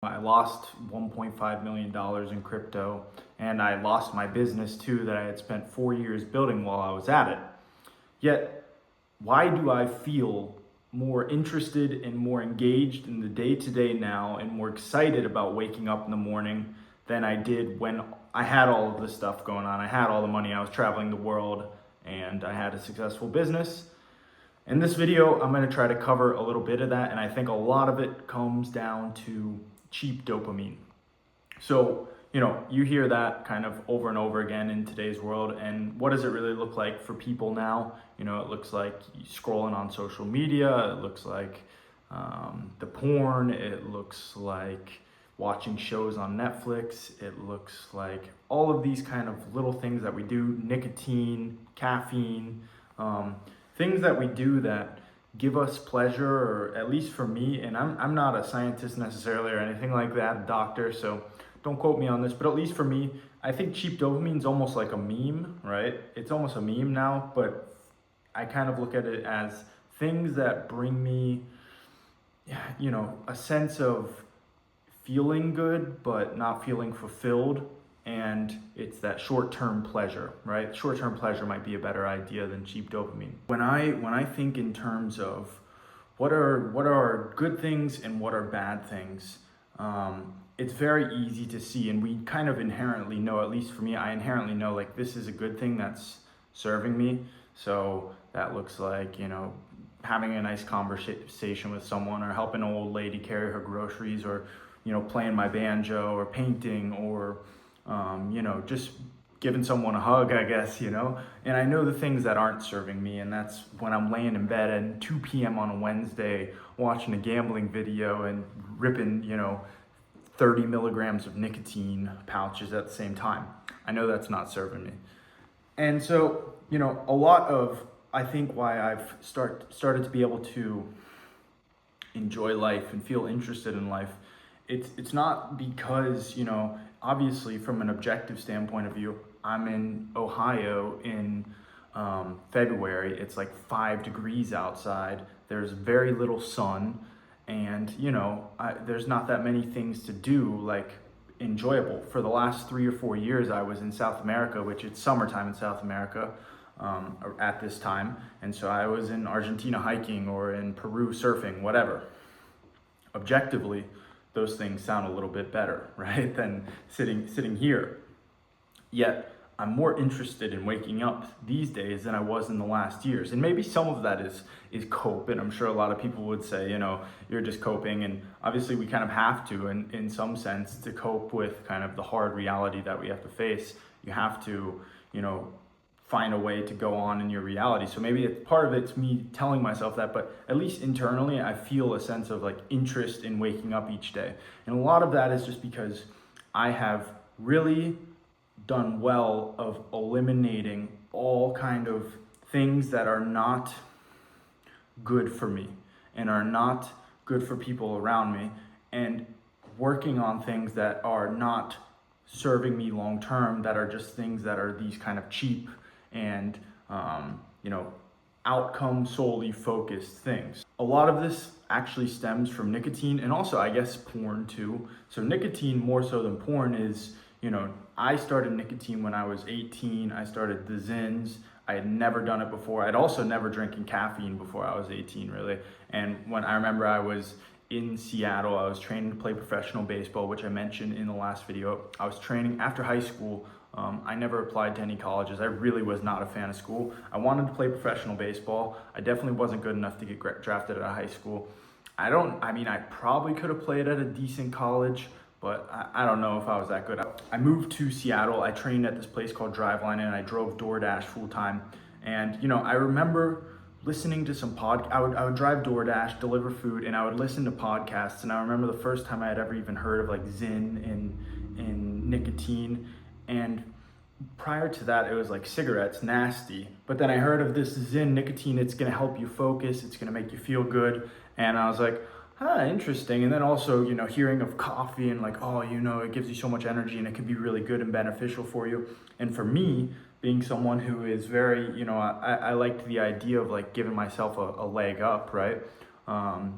I lost $1.5 million in crypto, and I lost my business too that I had spent 4 years building while I was at it. Yet, why do I feel more interested and more engaged in the day to day now and more excited about waking up in the morning than I did when I had all of this stuff going on? I had all the money, I was traveling the world, and I had a successful business. In this video, I'm going to try to cover a little bit of that, and I think a lot of it comes down to cheap dopamine. So, you hear that kind of over and over again in today's world, and what does it really look like for people now? It looks like scrolling on social media, it looks like the porn, it looks like watching shows on Netflix, it looks like all of these kind of little things that we do, nicotine, caffeine, things that we do that give us pleasure, or at least for me, and I'm not a scientist necessarily or anything like that, a doctor, so don't quote me on this, but at least for me, I think cheap dopamine is almost like a meme, right? It's almost a meme now, but I kind of look at it as things that bring me, a sense of feeling good, but not feeling fulfilled. And it's that short-term pleasure, right? Short-term pleasure might be a better idea than cheap dopamine. When I think in terms of what are good things and what are bad things, it's very easy to see, and we kind of inherently know, at least for me, I inherently know, like, this is a good thing that's serving me. So that looks like, having a nice conversation with someone, or helping an old lady carry her groceries, or, playing my banjo, or painting, or, just giving someone a hug, I guess, and I know the things that aren't serving me, and that's when I'm laying in bed at 2 p.m. on a Wednesday, watching a gambling video and ripping, 30 milligrams of nicotine pouches at the same time. I know that's not serving me. And so, a lot of, I think, why I've started to be able to enjoy life and feel interested in life, it's not because, obviously from an objective standpoint of view, I'm in Ohio in February. It's like 5 degrees outside. There's very little sun, and there's not that many things to do like enjoyable. For the last 3 or 4 years, I was in South America, which it's summertime in South America at this time, and so I was in Argentina hiking, or in Peru surfing, whatever. Objectively, those things sound a little bit better, right, than sitting here. Yet I'm more interested in waking up these days than I was in the last years. And maybe some of that is cope, and I'm sure a lot of people would say, you're just coping, and obviously we kind of have to, in some sense, to cope with kind of the hard reality that we have to face. You have to, find a way to go on in your reality. So maybe part of it's me telling myself that, but at least internally, I feel a sense of like interest in waking up each day. And a lot of that is just because I have really done well of eliminating all kind of things that are not good for me and are not good for people around me, and working on things that are not serving me long term, that are just things that are these kind of cheap and outcome solely focused things. A lot of this actually stems from nicotine, and also I guess porn too. So nicotine more so than porn is, I started nicotine when I was 18. I started the Zins. I had never done it before. I'd also never drinking caffeine before I was 18, really. And when I remember I was in Seattle, I was training to play professional baseball, which I mentioned in the last video. I was training after high school. I never applied to any colleges. I really was not a fan of school. I wanted to play professional baseball. I definitely wasn't good enough to get drafted out of high school. I probably could have played at a decent college, but I don't know if I was that good. I moved to Seattle. I trained at this place called Driveline, and I drove DoorDash full time. And I remember listening to some I would drive DoorDash, deliver food, and I would listen to podcasts. And I remember the first time I had ever even heard of like Zyn and nicotine. And prior to that, it was like cigarettes, nasty. But then I heard of this Zyn nicotine. It's gonna help you focus. It's gonna make you feel good. And I was like, interesting. And then also, hearing of coffee and like, it gives you so much energy and it can be really good and beneficial for you. And for me, being someone who is very, I liked the idea of like giving myself a leg up, right?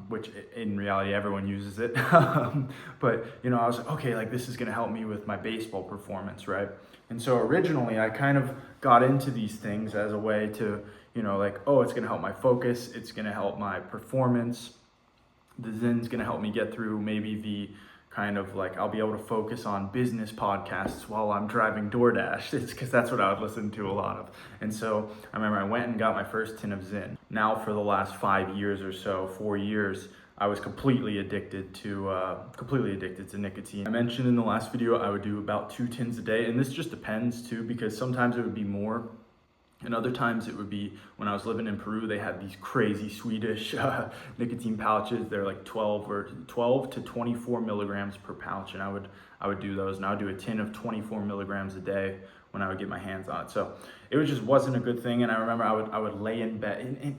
which in reality everyone uses it. But I was like, okay, like this is gonna help me with my baseball performance, right? And so originally I kind of got into these things as a way to, like, oh, it's gonna help my focus, it's gonna help my performance. The Zen's gonna help me get through maybe the kind of like I'll be able to focus on business podcasts while I'm driving DoorDash. It's because that's what I would listen to a lot of. And so I remember I went and got my first tin of Zen. Now for the last 5 years or so, 4 years, I was completely addicted to nicotine. I mentioned in the last video I would do about 2 tins a day, and this just depends too, because sometimes it would be more. And other times it would be when I was living in Peru, they had these crazy Swedish nicotine pouches. They're like 12 to 24 milligrams per pouch. And I would do those, and I would do a tin of 24 milligrams a day when I would get my hands on it. So it just wasn't a good thing. And I remember I would lay in bed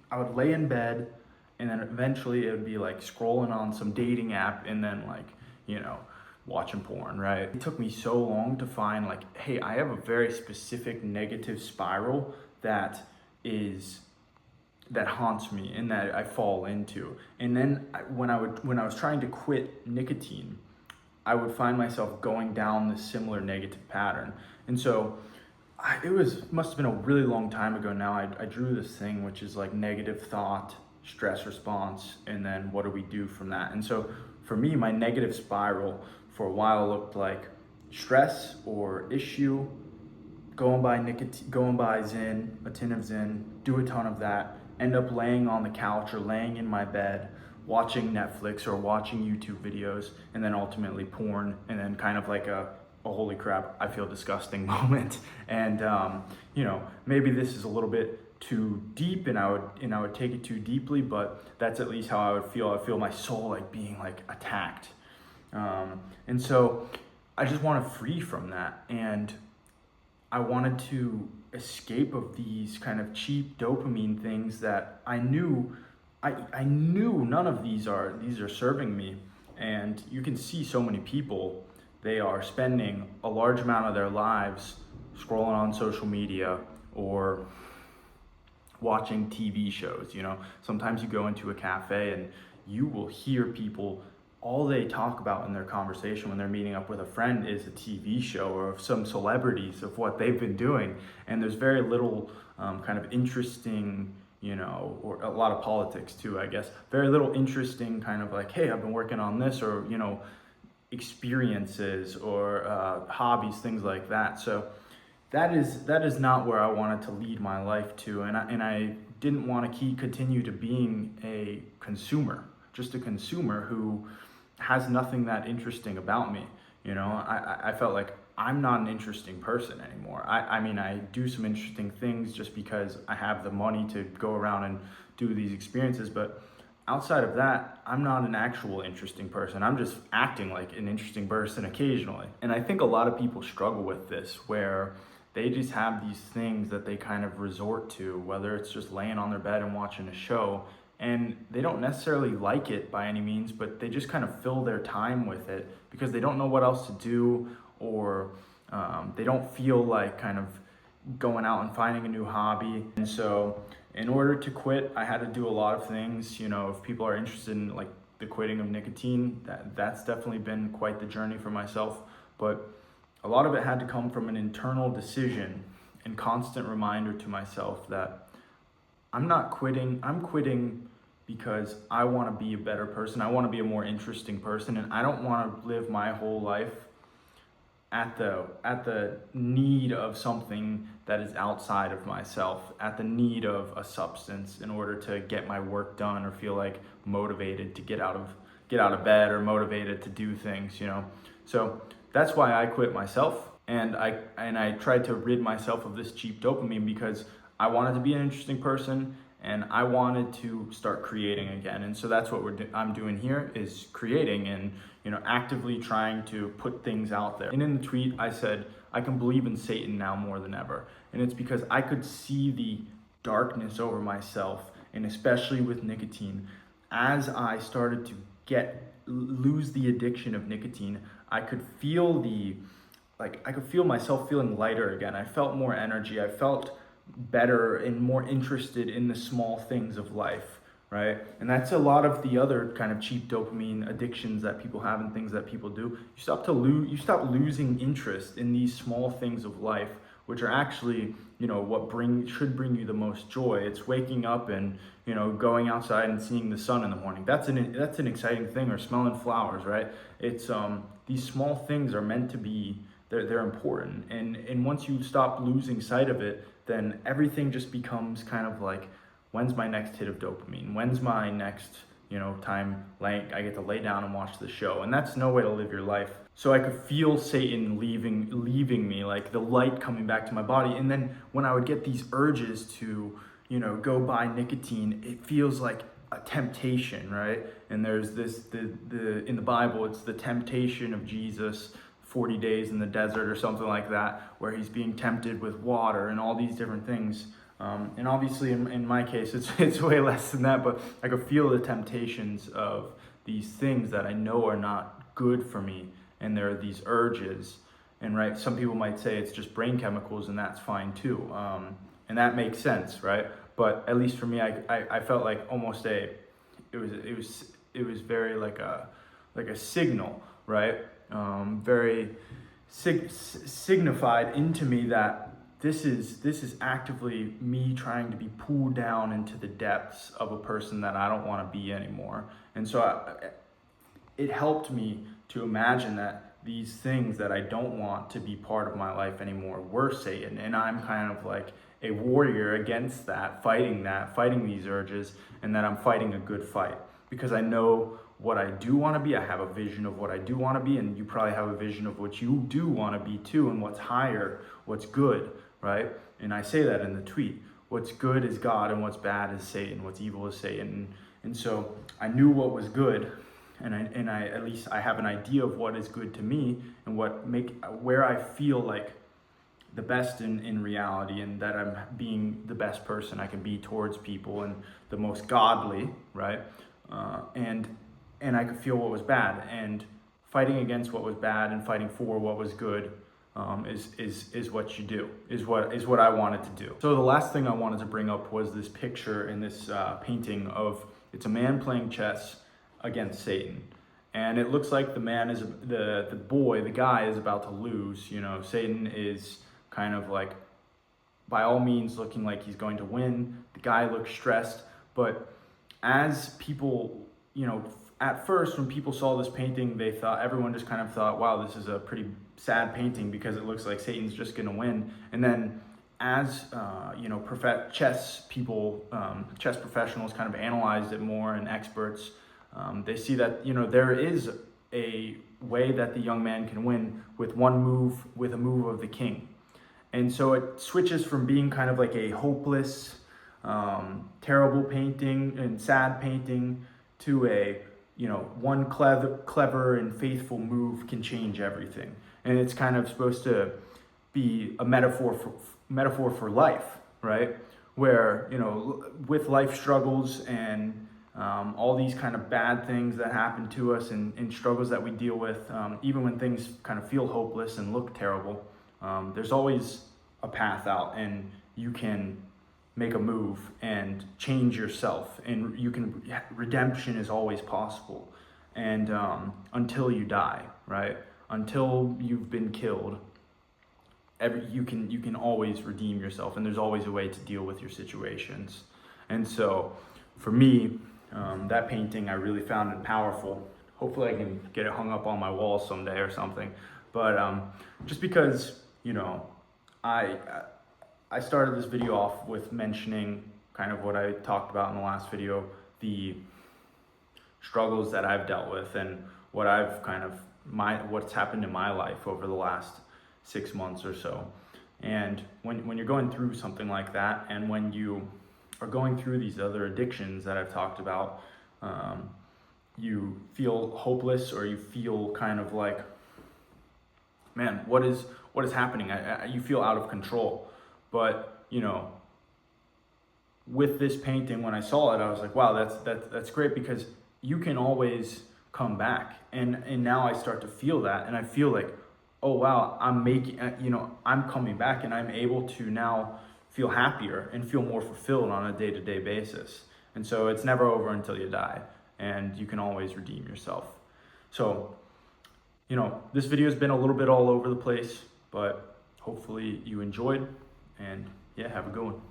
I would lay in bed, and then eventually it would be like scrolling on some dating app, and then like, watching porn, right? It took me so long to find like, hey, I have a very specific negative spiral that haunts me and that I fall into. And then when I was trying to quit nicotine, I would find myself going down this similar negative pattern. And so must have been a really long time ago now. I drew this thing, which is like negative thought, stress response, and then what do we do from that? And so for me, my negative spiral for a while looked like stress or issue, going by Zen, a tin of Zen, do a ton of that, end up laying on the couch or laying in my bed, watching Netflix or watching YouTube videos, and then ultimately porn, and then kind of like a holy crap, I feel disgusting moment. And maybe this is a little bit too deep, and I would take it too deeply, but that's at least how I would feel. I feel my soul like being like attacked. And so I just want to free from that, and I wanted to escape of these kind of cheap dopamine things that I knew none of these are serving me. And you can see so many people, they are spending a large amount of their lives scrolling on social media or watching TV shows. Sometimes you go into a cafe and you will hear people, all they talk about in their conversation when they're meeting up with a friend is a TV show or of some celebrities of what they've been doing. And there's very little kind of interesting, or a lot of politics too, I guess. Very little interesting kind of like, hey, I've been working on this, or, experiences or hobbies, things like that. So that is not where I wanted to lead my life to. And I didn't want to continue to being a consumer, just a consumer who has nothing that interesting about me. I felt like I'm not an interesting person anymore. I mean, I do some interesting things just because I have the money to go around and do these experiences, but outside of that, I'm not an actual interesting person. I'm just acting like an interesting person occasionally. And I think a lot of people struggle with this, where they just have these things that they kind of resort to, whether it's just laying on their bed and watching a show, and they don't necessarily like it by any means, but they just kind of fill their time with it because they don't know what else to do, or they don't feel like kind of going out and finding a new hobby. And so in order to quit, I had to do a lot of things. If people are interested in like the quitting of nicotine, that's definitely been quite the journey for myself. But a lot of it had to come from an internal decision and constant reminder to myself that I'm not quitting. I'm quitting because I want to be a better person. I want to be a more interesting person, and I don't want to live my whole life at the need of something that is outside of myself, at the need of a substance in order to get my work done or feel like motivated to get out of bed or motivated to do things. So that's why I quit myself, and I tried to rid myself of this cheap dopamine because I wanted to be an interesting person, and I wanted to start creating again. And so that's what I'm doing here, is creating and actively trying to put things out there. And in the tweet, I said, I can believe in Satan now more than ever. And it's because I could see the darkness over myself, and especially with nicotine. As I started to lose the addiction of nicotine, I could feel myself feeling lighter again. I felt more energy. I felt better and more interested in the small things of life, right? And that's a lot of the other kind of cheap dopamine addictions that people have and things that people do. You stop losing interest in these small things of life, which are actually, what should bring you the most joy. It's waking up and, going outside and seeing the sun in the morning. That's an exciting thing, or smelling flowers, right? It's these small things are meant to be, they're important. And once you stop losing sight of it, then everything just becomes kind of like, when's my next hit of dopamine? When's my next, time I get to lay down and watch the show? And that's no way to live your life. So I could feel Satan leaving me, like the light coming back to my body. And then when I would get these urges to, go buy nicotine, it feels like a temptation, right? And there's this, in the Bible, it's the temptation of Jesus, 40 days in the desert or something like that, where he's being tempted with water and all these different things. And obviously in my case, it's way less than that, but I could feel the temptations of these things that I know are not good for me. And there are these urges, and right, some people might say it's just brain chemicals, and that's fine too. And that makes sense, right? But at least for me, I felt like almost it was very like a signal, right? Very signified into me that this is actively me trying to be pulled down into the depths of a person that I don't want to be anymore. And so it helped me to imagine that these things that I don't want to be part of my life anymore were Satan, and I'm kind of like a warrior against that, fighting these urges, and that I'm fighting a good fight, because I know what I do want to be. I have a vision of what I do want to be, and you probably have a vision of what you do want to be too, and what's higher, what's good, right? And I say that in the tweet. What's good is God, and what's bad is Satan. What's evil is Satan. And so I knew what was good, and I at least I have an idea of what is good to me, and where I feel like the best in reality, and that I'm being the best person I can be towards people, and the most godly, right? And I could feel what was bad, and fighting against what was bad and fighting for what was good is what you do, is what I wanted to do. So the last thing I wanted to bring up was this picture in this painting of, it's a man playing chess against Satan. And it looks like the guy is about to lose. Satan is kind of like, by all means, looking like he's going to win. The guy looks stressed. But as people, at first when people saw this painting, everyone just kind of thought, wow, this is a pretty sad painting because it looks like Satan's just going to win. And then as chess professionals kind of analyzed it more, and experts, they see that there is a way that the young man can win with a move of the king. And so it switches from being kind of like a hopeless, terrible painting and sad painting to a one clever and faithful move can change everything. And it's kind of supposed to be a metaphor for life, right? Where with life struggles and all these kind of bad things that happen to us, and struggles that we deal with, even when things kind of feel hopeless and look terrible, there's always a path out, and you can make a move and change yourself, and redemption is always possible. And until you die, right? Until you've been killed, you can always redeem yourself, and there's always a way to deal with your situations. And so for me, that painting, I really found it powerful. Hopefully I can get it hung up on my wall someday or something. But just because, I started this video off with mentioning kind of what I talked about in the last video, the struggles that I've dealt with, and what I've what's happened in my life over the last 6 months or so. And when you're going through something like that, and when you are going through these other addictions that I've talked about, you feel hopeless, or you feel kind of like, man, what is happening? You feel out of control. But with this painting, when I saw it, I was like, wow, that's great, because you can always come back. And now I start to feel that, and I feel like, oh wow, I'm coming back, and I'm able to now feel happier and feel more fulfilled on a day-to-day basis. And so it's never over until you die, and you can always redeem yourself. So, this video has been a little bit all over the place, but hopefully you enjoyed, and yeah, have a good one.